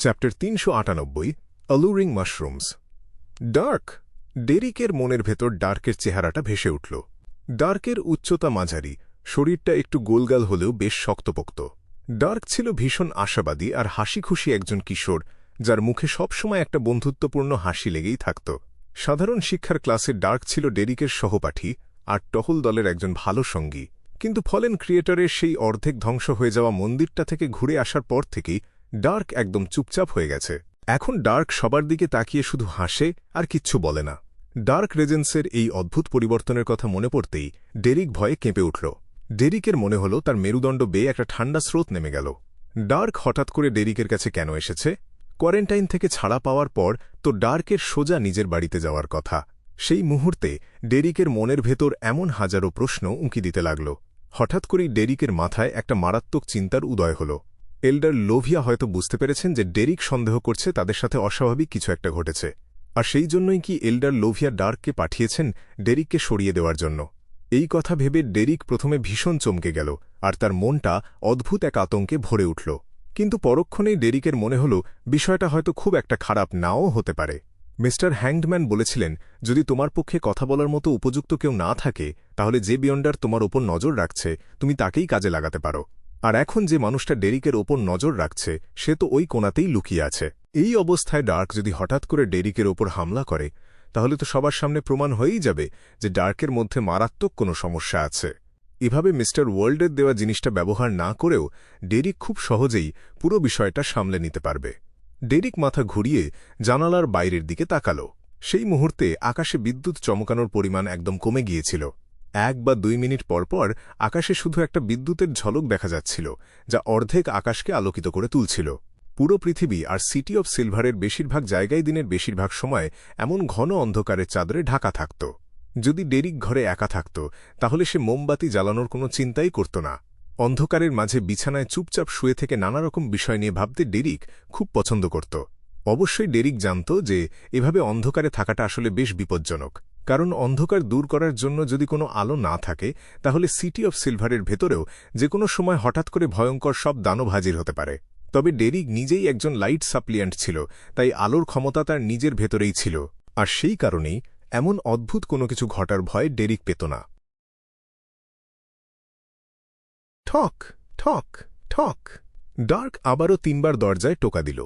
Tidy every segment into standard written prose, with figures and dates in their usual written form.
Chapter ৩৯৮ alluring mushrooms. Dark. ডেরিকের মনের ভেতর ডার্কের চেহারাটা ভেসে উঠল। ডার্কের উচ্চতা মাঝারি, শরীরটা একটু গোলগাল হলেও বেশ শক্তপোক্ত। ডার্ক ছিল ভীষণ আশাবাদী আর হাসিখুশি একজন কিশোর, যার মুখে সবসময় একটা বন্ধুত্বপূর্ণ হাসি লেগেই থাকত। সাধারণ শিক্ষার ক্লাসে ডার্ক ছিল ডেরিকের সহপাঠী আর টহল দলের একজন ভালো সঙ্গী। কিন্তু ফলেন ক্রিয়েটরের সেই অর্ধেক ধ্বংস হয়ে যাওয়া মন্দিরটা থেকে ঘুরে আসার পর থেকেই ডার্ক একদম চুপচাপ হয়ে গেছে। এখন ডার্ক সবার দিকে তাকিয়ে শুধু হাসে আর কিচ্ছু বলে না। ডার্ক রেজেন্সের এই অদ্ভুত পরিবর্তনের কথা মনে পড়তেই ডেরিক ভয়ে কেঁপে উঠল। ডেরিকের মনে হল তার মেরুদণ্ড বেয়ে একটা ঠান্ডা স্রোত নেমে গেল। ডার্ক হঠাৎ করে ডেরিকের কাছে কেন এসেছে? কোয়ারেন্টাইন থেকে ছাড়া পাওয়ার পর তো ডার্কের সোজা নিজের বাড়িতে যাওয়ার কথা। সেই মুহূর্তে ডেরিকের মনের ভেতর এমন হাজারো প্রশ্ন উঁকি দিতে লাগল। হঠাৎ করেই ডেরিকের মাথায় একটা মারাত্মক চিন্তার উদয় হল। এল্ডার লোভিয়া হয়তো বুঝতে পেরেছেন যে ডেরিক সন্দেহ করছে তাদের সাথে অস্বাভাবিক কিছু একটা ঘটেছে, আর সেই জন্যই কি এল্ডার লোভিয়া ডার্ককে পাঠিয়েছেন ডেরিককে সরিয়ে দেওয়ার জন্য। এই কথা ভেবে ডেরিক প্রথমে ভীষণ চমকে গেল আর তার মনটা অদ্ভুত এক আতঙ্কে ভরে উঠল। কিন্তু পরক্ষণেই ডেরিকের মনে হল বিষয়টা হয়তো খুব একটা খারাপ নাও হতে পারে। মিস্টার হ্যাংডম্যান বলেছিলেন, যদি তোমার পক্ষে কথা বলার মতো উপযুক্ত কেউ না থাকে তাহলে যে বিয়ন্ডার তোমার ওপর নজর রাখছে তুমি তাকেই কাজে লাগাতে পারো। আর এখন যে মানুষটা ডেরিকের ওপর নজর রাখছে সে তো ওই কোণাতেই লুকিয়ে আছে। এই অবস্থায় ডার্ক যদি হঠাৎ করে ডেরিকের ওপর হামলা করে তাহলে তো সবার সামনে প্রমাণ হয়েই যাবে যে ডার্কের মধ্যে মারাত্মক কোনো সমস্যা আছে। এভাবে মিস্টার ওয়ার্ল্ডের দেওয়া জিনিসটা ব্যবহার না করেও ডেরিক খুব সহজেই পুরো বিষয়টা সামলে নিতে পারবে। ডেরিক মাথা ঘুরিয়ে জানালার বাইরের দিকে তাকাল। সেই মুহূর্তে আকাশে বিদ্যুৎ চমকানোর পরিমাণ একদম কমে গিয়েছিল। ১ বা ২ মিনিট পরপর আকাশে শুধু একটা বিদ্যুতের ঝলক দেখা যাচ্ছিল, যা অর্ধেক আকাশকে আলোকিত করে তুলছিল। পুরো পৃথিবী আর সিটি অব সিলভারের বেশিরভাগ জায়গায় দিনের বেশিরভাগ সময় এমন ঘন অন্ধকারের চাদরে ঢাকা থাকত। যদি ডেরিক ঘরে একা থাকত তাহলে সে মোমবাতি জ্বালানোর কোনো চিন্তাই করত না। অন্ধকারের মাঝে বিছানায় চুপচাপ শুয়ে থেকে নানারকম বিষয় নিয়ে ভাবতে ডেরিক খুব পছন্দ করত। অবশ্যই ডেরিক জানত যে এভাবে অন্ধকারে থাকাটা আসলে বেশ বিপজ্জনক, কারণ অন্ধকার দূর করার জন্য যদি কোনো আলো না থাকে তাহলে সিটি অব সিলভারের ভেতরেও যে কোনো সময় হঠাৎ করে ভয়ঙ্কর সব দানব হাজির হতে পারে। তবে ডেরিক নিজেই একজন লাইট সাপ্লিয়েন্ট ছিল, তাই আলোর ক্ষমতা তার নিজের ভেতরেই ছিল, আর সেই কারণেই এমন অদ্ভুত কোনো কিছু ঘটার ভয় ডেরিক পেত না। ঠক ঠক ঠক। ডার্ক আবারও ৩ বার দরজায় টোকা দিল।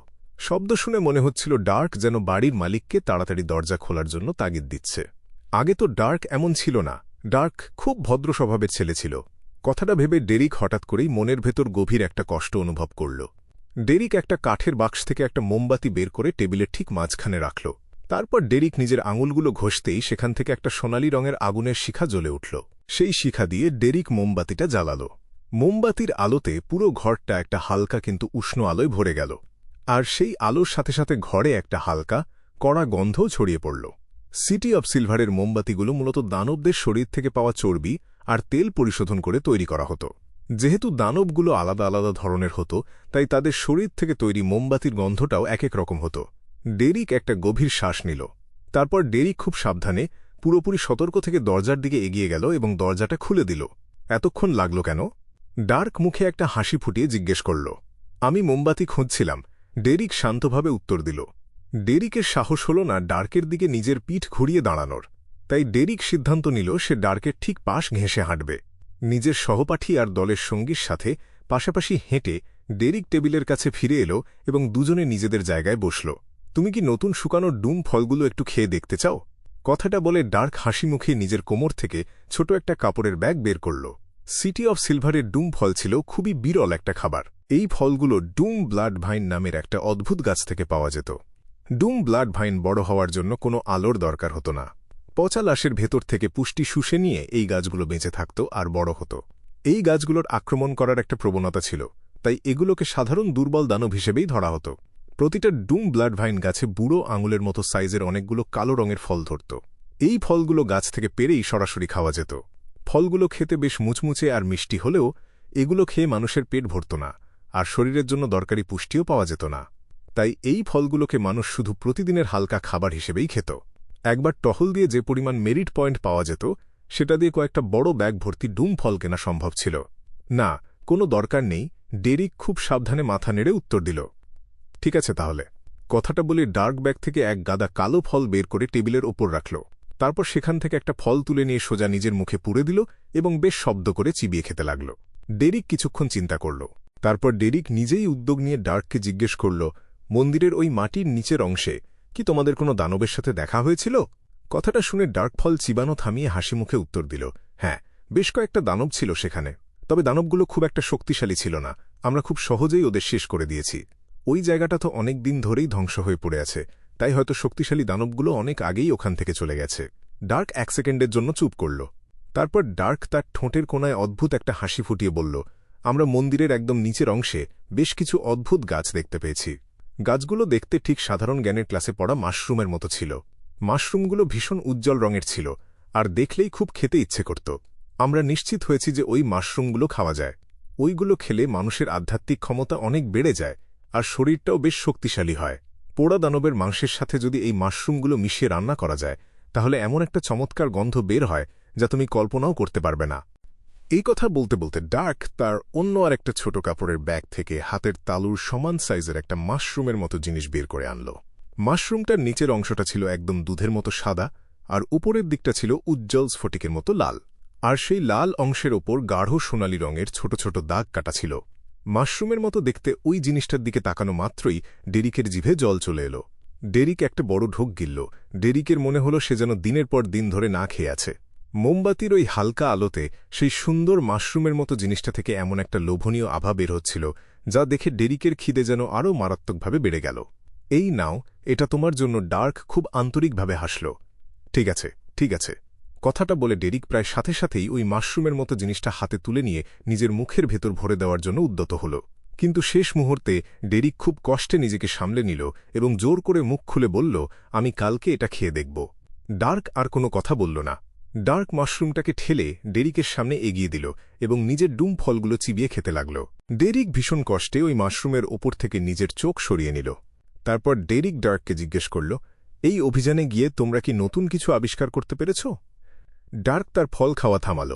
শব্দ শুনে মনে হচ্ছিল ডার্ক যেন বাড়ির মালিককে তাড়াতাড়ি দরজা খোলার জন্য তাগিদ দিচ্ছে। আগে তো ডার্ক এমন ছিল না। ডার্ক খুব ভদ্র স্বভাবের ছেলে ছিল। কথাটা ভেবে ডেরিক হঠাৎ করেই মনের ভেতর গভীর একটা কষ্ট অনুভব করল। ডেরিক একটা কাঠের বাক্স থেকে একটা মোমবাতি বের করে টেবিলের ঠিক মাঝখানে রাখল। তারপর ডেরিক নিজের আঙুলগুলো ঘষতেই সেখান থেকে একটা সোনালি রঙের আগুনের শিখা জ্বলে উঠল। সেই শিখা দিয়ে ডেরিক মোমবাতিটা জ্বালাল। মোমবাতির আলোতে পুরো ঘরটা একটা হালকা কিন্তু উষ্ণ আলোয় ভরে গেল, আর সেই আলোর সাথে সাথে ঘরে একটা হালকা কড়া গন্ধও ছড়িয়ে পড়ল। সিটি অব সিলভারের মোমবাতিগুলো মূলত দানবদের শরীর থেকে পাওয়া চর্বি আর তেল পরিশোধন করে তৈরি করা হতো। যেহেতু দানবগুলো আলাদা আলাদা ধরনের হতো, তাই তাদের শরীর থেকে তৈরি মোমবাতির গন্ধটাও এক এক রকম হতো। ডেরিক একটা গভীর শ্বাস নিল। তারপর ডেরিক খুব সাবধানে পুরোপুরি সতর্ক থেকে দরজার দিকে এগিয়ে গেল এবং দরজাটা খুলে দিল। এতক্ষণ লাগল কেন? ডার্ক মুখে একটা হাসি ফুটিয়ে জিজ্ঞেস করল। আমি মোমবাতি খুঁজছিলাম, ডেরিক শান্তভাবে উত্তর দিল। ডেরিকের সাহস হল না ডার্কের দিকে নিজের পিঠ ঘুরিয়ে দাঁড়ানোর, তাই ডেরিক সিদ্ধান্ত নিল সে ডার্কের ঠিক পাশ ঘেঁষে হাঁটবে। নিজের সহপাঠী আর দলের সঙ্গীর সাথে পাশাপাশি হেঁটে ডেরিক টেবিলের কাছে ফিরে এলো এবং দুজনে নিজেদের জায়গায় বসল। তুমি কি নতুন শুকানো ডুম ফলগুলো একটু খেয়ে দেখতে চাও? কথাটা বলে ডার্ক হাসি মুখে নিজের কোমর থেকে ছোট একটা কাপড়ের ব্যাগ বের করল। সিটি অব সিলভারের ডুম ফল ছিল খুবই বিরল একটা খাবার। এই ফলগুলো ডুম ব্লাড ভাইন নামের একটা অদ্ভুত গাছ থেকে পাওয়া যেত। ডুম ব্লাড ভাইন বড় হওয়ার জন্য কোনো আলোর দরকার হতো না। পচা লাশের ভেতর থেকে পুষ্টি শুষে নিয়ে এই গাছগুলো বেঁচে থাকত আর বড় হতো। এই গাছগুলোর আক্রমণ করার একটা প্রবণতা ছিল, তাই এগুলোকে সাধারণ দুর্বল দানব হিসেবেই ধরা হতো। প্রতিটা ডুম ব্লাড ভাইন গাছে বুড়ো আঙুলের মতো সাইজের অনেকগুলো কালো রঙের ফল ধরত। এই ফলগুলো গাছ থেকে পেরেই সরাসরি খাওয়া যেত। ফলগুলো খেতে বেশ মুচমুচে আর মিষ্টি হলেও এগুলো খেয়ে মানুষের পেট ভরত না, আর শরীরের জন্য দরকারি পুষ্টিও পাওয়া যেত না। তাই এই ফলগুলোকে মানুষ শুধু প্রতিদিনের হালকা খাবার হিসেবেই খেত। একবার টহল দিয়ে যে পরিমাণ মেরিট পয়েন্ট পাওয়া যেত সেটা দিয়ে কয়েকটা বড় ব্যাগ ভর্তি ডুম ফল কেনা সম্ভব ছিল। না, কোনো দরকার নেই, ডেরিক খুব সাবধানে মাথা নেড়ে উত্তর দিল। ঠিক আছে তাহলে। কথাটা বলে ডার্ক ব্যাগ থেকে এক গাদা কালো ফল বের করে টেবিলের ওপর রাখল। তারপর সেখান থেকে একটা ফল তুলে নিয়ে সোজা নিজের মুখে পুরে দিল এবং বেশ শব্দ করে চিবিয়ে খেতে লাগল। ডেরিক কিছুক্ষণ চিন্তা করল। তারপর ডেরিক নিজেই উদ্যোগ নিয়ে ডার্ককে জিজ্ঞেস করল, মন্দিরের ওই মাটির নিচের অংশে কি তোমাদের কোনো দানবের সাথে দেখা হয়েছিল? কথাটা শুনে ডার্ক ফল চিবানো থামিয়ে হাসি মুখে উত্তর দিল, হ্যাঁ, বেশ কয়েকটা দানব ছিল সেখানে। তবে দানবগুলো খুব একটা শক্তিশালী ছিল না। আমরা খুব সহজেই ওদের শেষ করে দিয়েছি। ওই জায়গাটা তো অনেক দিন ধরেই ধ্বংস হয়ে পড়ে আছে, তাই হয়তো শক্তিশালী দানবগুলো অনেক আগেই ওখান থেকে চলে গেছে। ডার্ক 1 সেকেন্ডের জন্য চুপ করল। তারপর ডার্ক তার ঠোঁটের কোণায় অদ্ভুত একটা হাসি ফুটিয়ে বলল, আমরা মন্দিরের একদম নিচের অংশে বেশ কিছু অদ্ভুত গাছ দেখতে পেয়েছি। গাছগুলো দেখতে ঠিক সাধারণ জ্ঞানের ক্লাসে পড়া মাশরুমের মতো ছিল। মাশরুমগুলো ভীষণ উজ্জ্বল রঙের ছিল আর দেখলেই খুব খেতে ইচ্ছে করত। আমরা নিশ্চিত হয়েছি যে ওই মাশরুমগুলো খাওয়া যায়। ওইগুলো খেলে মানুষের আধ্যাত্মিক ক্ষমতা অনেক বেড়ে যায় আর শরীরটাও বেশ শক্তিশালী হয়। পোড়া দানবের মাংসের সাথে যদি এই মাশরুমগুলো মিশিয়ে রান্না করা যায় তাহলে এমন একটা চমৎকার গন্ধ বের হয় যা তুমি কল্পনাও করতে পারবে না। এই কথা বলতে বলতে ডার্ক তার অন্য আর একটা ছোট কাপড়ের ব্যাগ থেকে হাতের তালুর সমান সাইজের একটা মাশরুমের মতো জিনিস বের করে আনল। মাশরুমটার নিচের অংশটা ছিল একদম দুধের মতো সাদা আর উপরের দিকটা ছিল উজ্জ্বল স্ফটিকের মতো লাল। আর সেই লাল অংশের ওপর গাঢ় সোনালী রঙের ছোট ছোট দাগ কাটা ছিল। মাশরুমের মতো দেখতে ওই জিনিসটার দিকে তাকানো মাত্রই ডেরিকের জিভে জল চলে এলো। ডেরিক একটা বড় ঢোক গিলল। ডেরিকের মনে হলো সে যেন দিনের পর দিন ধরে না খেয়ে আছে। মোমবাতির ওই হালকা আলোতে সেই সুন্দর মাশরুমের মতো জিনিসটা থেকে এমন একটা লোভনীয় আভা বের হচ্ছিল যা দেখে ডেরিকের খিদে যেন আরও মারাত্মকভাবে বেড়ে গেল। এই নাও, এটা তোমার জন্য। ডার্ক খুব আন্তরিকভাবে হাসল। ঠিক আছে, ঠিক আছে। কথাটা বলে ডেরিক প্রায় সাথে সাথেই ওই মাশরুমের মতো জিনিসটা হাতে তুলে নিয়ে নিজের মুখের ভেতর ভরে দেওয়ার জন্য উদ্যত হল। কিন্তু শেষ মুহূর্তে ডেরিক খুব কষ্টে নিজেকে সামলে নিল এবং জোর করে মুখ খুলে বলল, আমি কালকে এটা খেয়ে দেখব। ডার্ক আর কোনো কথা বলল না। ডার্ক মাশরুমটাকে ঠেলে ডেরিকের সামনে এগিয়ে দিল এবং নিজের ডুম ফলগুলো চিবিয়ে খেতে লাগল। ডেরিক ভীষণ কষ্টে ওই মাশরুমের ওপর থেকে নিজের চোখ সরিয়ে নিল। তারপর ডেরিক ডার্ককে জিজ্ঞেস করল, এই অভিযানে গিয়ে তোমরা কি নতুন কিছু আবিষ্কার করতে পেরেছ? ডার্ক তার ফল খাওয়া থামাল।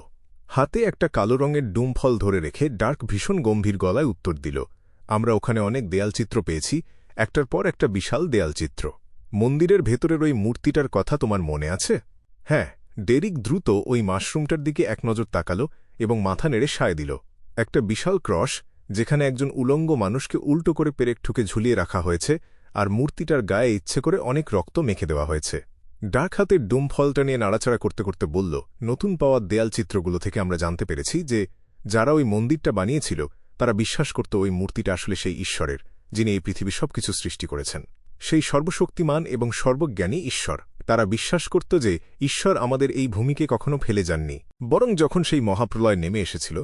হাতে একটা কালো রঙের ডুম ফল ধরে রেখে ডার্ক ভীষণ গম্ভীর গলায় উত্তর দিল, আমরা ওখানে অনেক দেয়ালচিত্র পেয়েছি, একটার পর একটা বিশাল দেয়ালচিত্র। মন্দিরের ভেতরের ওই মূর্তিটার কথা তোমার মনে আছে? হ্যাঁ। ডেরিক দ্রুত ওই মাশরুমটার দিকে এক নজর তাকাল এবং মাথা নেড়ে সায় দিল। একটা বিশাল ক্রস যেখানে একজন উলঙ্গ মানুষকে উল্টো করে পেরেক ঠুকে ঝুলিয়ে রাখা হয়েছে আর মূর্তিটার গায়ে ইচ্ছে করে অনেক রক্ত মেখে দেওয়া হয়েছে। ডার্ক হাতের ডুম ফলটা নিয়ে নাড়াচাড়া করতে করতে বলল, নতুন পাওয়া দেয়ালচিত্রগুলো থেকে আমরা জানতে পেরেছি যে যারা ওই মন্দিরটা বানিয়েছিল তারা বিশ্বাস করত ওই মূর্তিটা আসলে সেই ঈশ্বরের, যিনি এই পৃথিবী সবকিছু সৃষ্টি করেছেন, সেই সর্বশক্তিমান এবং সর্বজ্ঞানী ঈশ্বর। তারা বিশ্বাস করত যে ঈশ্বর আমাদের এই ভূমিকে কখনো ফেলে যাননি, বরং যখন সেই মহাপ্রলয় নেমে এসেছিল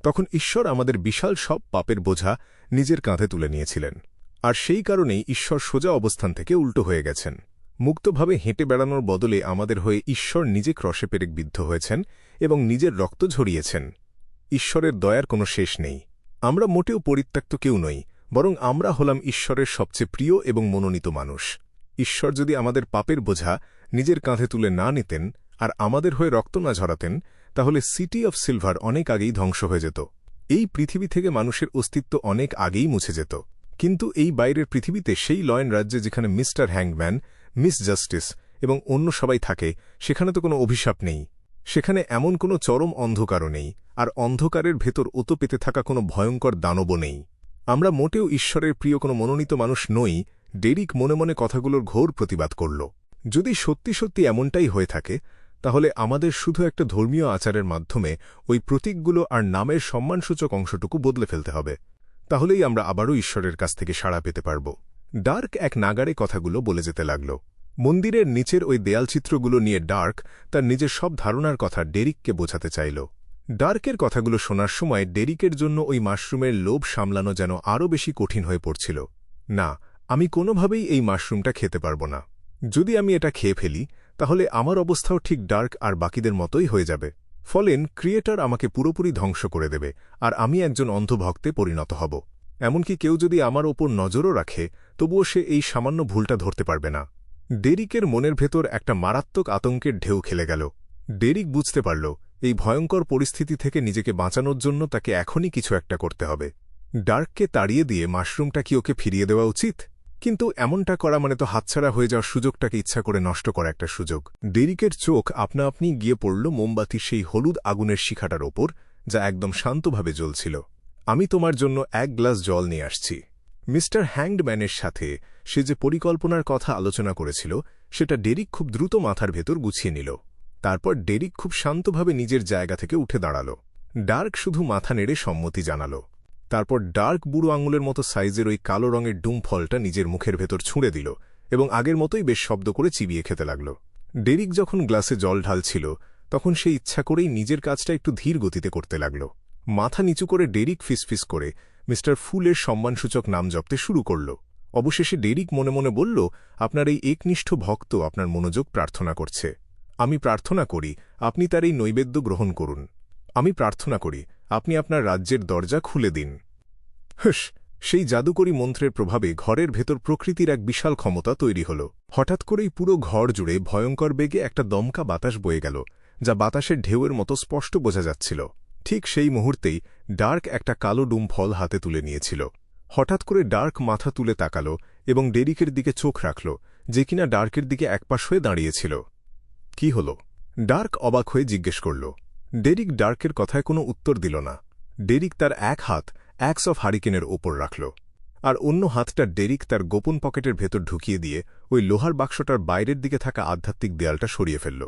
তখন ঈশ্বর আমাদের বিশাল সব পাপের বোঝা নিজের কাঁধে তুলে নিয়েছিলেন। আর সেই কারণেই ঈশ্বর সোজা অবস্থান থেকে উল্টো হয়ে গেছেন। মুক্তভাবে হেঁটে বেড়ানোর বদলে আমাদের হয়ে ঈশ্বর নিজে ক্রসে পেরেক বিদ্ধ হয়েছেন এবং নিজের রক্ত ঝরিয়েছেন। ঈশ্বরের দয়ার কোনো শেষ নেই। আমরা মোটেও পরিত্যক্ত কেউ নই, বরং আমরা হলাম ঈশ্বরের সবচেয়ে প্রিয় এবং মনোনীত মানুষ। ঈশ্বর যদি আমাদের পাপের বোঝা নিজের কাঁধে তুলে না নিতেন আর আমাদের হয়ে রক্ত না ঝরাতেন তাহলে সিটি অফ সিলভার অনেক আগেই ধ্বংস হয়ে যেত। এই পৃথিবী থেকে মানুষের অস্তিত্ব অনেক আগেই মুছে যেত। কিন্তু এই বাইরের পৃথিবীতে সেই লয়েন রাজ্যে যেখানে মিস্টার হ্যাংম্যান, মিস জাস্টিস এবং অন্য সবাই থাকে, সেখানে তো কোনো অভিশাপ নেই। সেখানে এমন কোনো চরম অন্ধকারও নেই আর অন্ধকারের ভেতর ওতো পেতে থাকা কোনো ভয়ঙ্কর দানবও নেই। আমরা মোটেও ঈশ্বরের প্রিয় কোনো মনোনীত মানুষ নই। ডেরিক মনে মনে কথাগুলোর ঘোর প্রতিবাদ করল। যদি সত্যি সত্যি এমনটাই হয়ে থাকে তাহলে আমাদের শুধু একটা ধর্মীয় আচারের মাধ্যমে ওই প্রতীকগুলো আর নামের সম্মানসূচক অংশটুকু বদলে ফেলতে হবে। তাহলেই আমরা আবারও ঈশ্বরের কাছ থেকে সাড়া পেতে পারব। ডার্ক এক নাগাড়ে কথাগুলো বলে যেতে লাগল। মন্দিরের নিচের ওই দেয়ালচিত্রগুলো নিয়ে ডার্ক তার নিজের সব ধারণার কথা ডেরিককে বোঝাতে চাইল। ডার্কের কথাগুলো শোনার সময় ডেরিকের জন্য ওই মাশরুমের লোভ সামলানো যেন আরও বেশি কঠিন হয়ে পড়ছিল। না, আমি কোনোভাবেই এই মাশরুমটা খেতে পারব না। যদি আমি এটা খেয়ে ফেলি তাহলে আমার অবস্থাও ঠিক ডার্ক আর বাকিদের মতোই হয়ে যাবে। ফলেন ক্রিয়েটর আমাকে পুরোপুরি ধ্বংস করে দেবে আর আমি একজন অন্ধভক্তে পরিণত হব। এমনকি কেউ যদি আমার ওপর নজরও রাখে তবুও সে এই সামান্য ভুলটা ধরতে পারবে না। ডেরিকের মনের ভেতর একটা মারাত্মক আতঙ্কের ঢেউ খেলে গেল। ডেরিক বুঝতে পারল এই ভয়ঙ্কর পরিস্থিতি থেকে নিজেকে বাঁচানোর জন্য তাকে এখনই কিছু একটা করতে হবে। ডার্ককে তাড়িয়ে দিয়ে মাশরুমটা কি ওকে ফিরিয়ে দেওয়া উচিত? কিন্তু এমনটা করা মানে তো হাতছাড়া হয়ে যাওয়ার সুযোগটাকে ইচ্ছা করে নষ্ট করা একটা সুযোগ। ডেরিকের চোখ আপনা আপনি গিয়ে পড়ল মোমবাতির সেই হলুদ আগুনের শিখাটার ওপর, যা একদম শান্তভাবে জ্বলছিল। আমি তোমার জন্য 1 গ্লাস জল নিয়ে আসছি। মিস্টার হ্যাংডম্যানের সাথে সে যে পরিকল্পনার কথা আলোচনা করেছিল সেটা ডেরিক খুব দ্রুত মাথার ভেতর গুছিয়ে নিল। তারপর ডেরিক খুব শান্তভাবে নিজের জায়গা থেকে উঠে দাঁড়াল। ডার্ক শুধু মাথা নেড়ে সম্মতি জানাল। তারপর ডার্ক বুড়ো আঙুলের মতো সাইজের ওই কালো রঙের ডুম ফলটা নিজের মুখের ভেতর ছুঁড়ে দিল এবং আগের মতোই বেশ শব্দ করে চিবিয়ে খেতে লাগল। ডেরিক যখন গ্লাসে জল ঢালছিল তখন সে ইচ্ছা করেই নিজের কাজটা একটু ধীর গতিতে করতে লাগল। মাথা নিচু করে ডেরিক ফিসফিস করে মিস্টার ফুলের সম্মানসূচক নাম জপতে শুরু করল। অবশেষে ডেরিক মনে মনে বলল, আপনার এই একনিষ্ঠ ভক্ত আপনার মনোযোগ প্রার্থনা করছে। আমি প্রার্থনা করি আপনি তার এই নৈবেদ্য গ্রহণ করুন। আমি প্রার্থনা করি আপনি আপনার রাজ্যের দরজা খুলে দিন। হুস! সেই জাদুকরী মন্ত্রের প্রভাবে ঘরের ভেতর প্রকৃতির এক বিশাল ক্ষমতা তৈরি হল। হঠাৎ করেই পুরো ঘর জুড়ে ভয়ঙ্কর বেগে একটা দমকা বাতাস বয়ে গেল, যা বাতাসের ঢেউয়ের মতো স্পষ্ট বোঝা যাচ্ছিল। ঠিক সেই মুহূর্তেই ডার্ক একটা কালো ডুম ফল হাতে তুলে নিয়েছিল। হঠাৎ করে ডার্ক মাথা তুলে তাকাল এবং ডেরিকের দিকে চোখ রাখল, যে কিনা ডার্কের দিকে একপাশ হয়ে দাঁড়িয়েছিল। কি হল? ডার্ক অবাক হয়ে জিজ্ঞেস করল। ডেরিক ডার্কের কথায় কোনো উত্তর দিল না। ডেরিক তার এক হাত অ্যাক্স অফ হারিকেনের ওপর রাখল, আর অন্য হাতটা ডেরিক তার গোপন পকেটের ভেতর ঢুকিয়ে দিয়ে ওই লোহার বাক্সটার বাইরের দিকে থাকা আধ্যাত্মিক দেয়ালটা সরিয়ে ফেলল।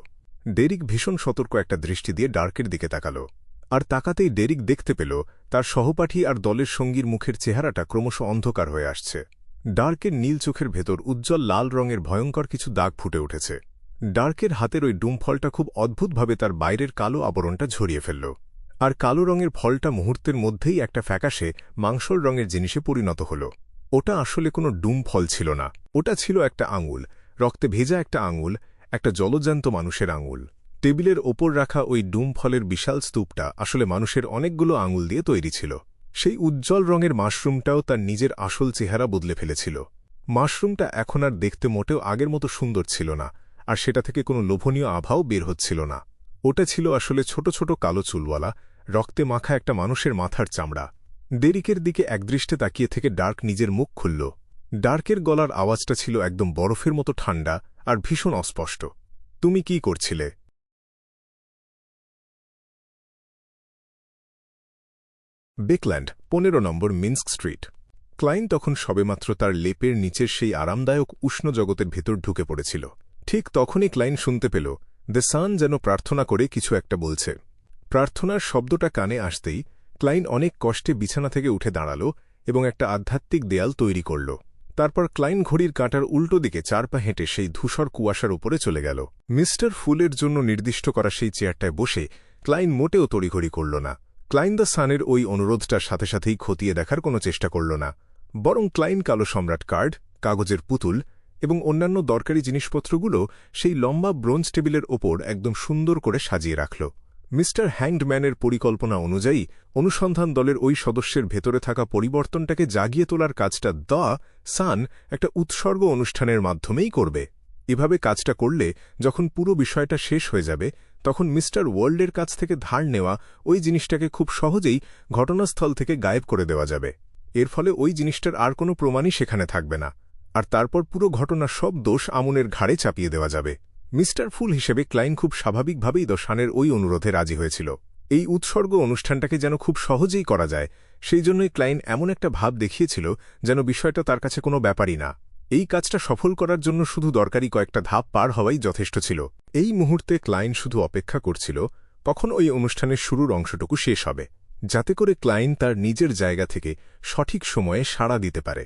ডেরিক ভীষণ সতর্ক একটা দৃষ্টি দিয়ে ডার্কের দিকে তাকাল, আর তাকাতেই ডেরিক দেখতে পেল তার সহপাঠী আর দলের সঙ্গীর মুখের চেহারাটা ক্রমশ অন্ধকার হয়ে আসছে। ডার্কের নীল চোখের ভেতর উজ্জ্বল লাল রঙের ভয়ঙ্কর কিছু দাগ ফুটে উঠেছে। ডার্কের হাতের ওই ডুম ফলটা খুব অদ্ভুতভাবে তার বাইরের কালো আবরণটা ঝরিয়ে ফেলল, আর কালো রঙের ফলটা মুহূর্তের মধ্যেই একটা ফ্যাকাশে মাংসল রঙের জিনিসে পরিণত হল। ওটা আসলে কোনো ডুম ফল ছিল না, ওটা ছিল একটা আঙুল, রক্তে ভেজা একটা আঙুল, একটা জলজ্যান্ত মানুষের আঙুল। টেবিলের ওপর রাখা ওই ডুম ফলের বিশাল স্তূপটা আসলে মানুষের অনেকগুলো আঙুল দিয়ে তৈরি ছিল। সেই উজ্জ্বল রঙের মাশরুমটাও তার নিজের আসল চেহারা বদলে ফেলেছিল। মাশরুমটা এখন আর দেখতে মোটেও আগের মতো সুন্দর ছিল না, আর সেটা থেকে কোনো লোভনীয় আভাও বের হচ্ছিল না। ওটা ছিল আসলে ছোট ছোট কালো চুলওয়ালা, রক্তে মাখা একটা মানুষের মাথার চামড়া। ডেরিকের দিকে একদৃষ্টে তাকিয়ে থেকে ডার্ক নিজের মুখ খুলল। ডার্কের গলার আওয়াজটা ছিল একদম বরফের মতো ঠান্ডা আর ভীষণ অস্পষ্ট। তুমি কি করছিলে? বেকল্যান্ড, 15 নম্বর মিন্স্ক স্ট্রিট। ক্লাইন তখন সবেমাত্র তার লেপের নিচের সেই আরামদায়ক উষ্ণ জগতের ভেতর ঢুকে পড়েছিল। ঠিক তখনই ক্লাইন শুনতে পেল দ্য সান যেন প্রার্থনা করে কিছু একটা বলছে। প্রার্থনার শব্দটা কানে আসতেই ক্লাইন অনেক কষ্টে বিছানা থেকে উঠে দাঁড়াল এবং একটা আধ্যাত্মিক দেয়াল তৈরি করল। তারপর ক্লাইন ঘড়ির কাঁটার উল্টো দিকে 4 পা হেঁটে সেই ধূসর কুয়াশার উপরে চলে গেল। মিস্টার ফুলের জন্য নির্দিষ্ট করা সেই চেয়ারটায় বসে ক্লাইন মোটেও তড়িঘড়ি করল না। ক্লাইন দ্য সানের ওই অনুরোধটার সাথে সাথেই খতিয়ে দেখার কোনো চেষ্টা করল না, বরং ক্লাইন কালো সম্রাট কার্ড, কাগজের পুতুল এবং অন্যান্য দরকারি জিনিসপত্রগুলো সেই লম্বা ব্রোঞ্জ টেবিলের ওপর একদম সুন্দর করে সাজিয়ে রাখল। মিস্টার হ্যাংডম্যানের পরিকল্পনা অনুযায়ী অনুসন্ধান দলের ওই সদস্যের ভেতরে থাকা পরিবর্তনটাকে জাগিয়ে তোলার কাজটা দ্য সান একটা উৎসর্গ অনুষ্ঠানের মাধ্যমেই করবে। এভাবে কাজটা করলে যখন পুরো বিষয়টা শেষ হয়ে যাবে তখন মিস্টার ওয়ার্ল্ডের কাছ থেকে ধার নেওয়া ওই জিনিসটাকে খুব সহজেই ঘটনাস্থল থেকে গায়েব করে দেওয়া যাবে। এর ফলে ওই জিনিসটার আর কোনো প্রমাণই সেখানে থাকবে না, আর তারপর পুরো ঘটনার সব দোষ আমুনের ঘাড়ে চাপিয়ে দেওয়া যাবে। মিস্টার ফুল হিসেবে ক্লাইন খুব স্বাভাবিকভাবেই দ্য সানের ওই অনুরোধে রাজি হয়েছিল। এই উৎসর্গ অনুষ্ঠানটাকে যেন খুব সহজেই করা যায়, সেই জন্যই ক্লাইন এমন একটা ভাব দেখিয়েছিল যেন বিষয়টা তার কাছে কোনো ব্যাপারই না। এই কাজটা সফল করার জন্য শুধু দরকারি কয়েকটা ধাপ পার হওয়াই যথেষ্ট ছিল। এই মুহূর্তে ক্লাইন শুধু অপেক্ষা করছিল কখন ওই অনুষ্ঠানের শুরুর অংশটুকু শেষ হবে, যাতে করে ক্লাইন তার নিজের জায়গা থেকে সঠিক সময়ে সাড়া দিতে পারে।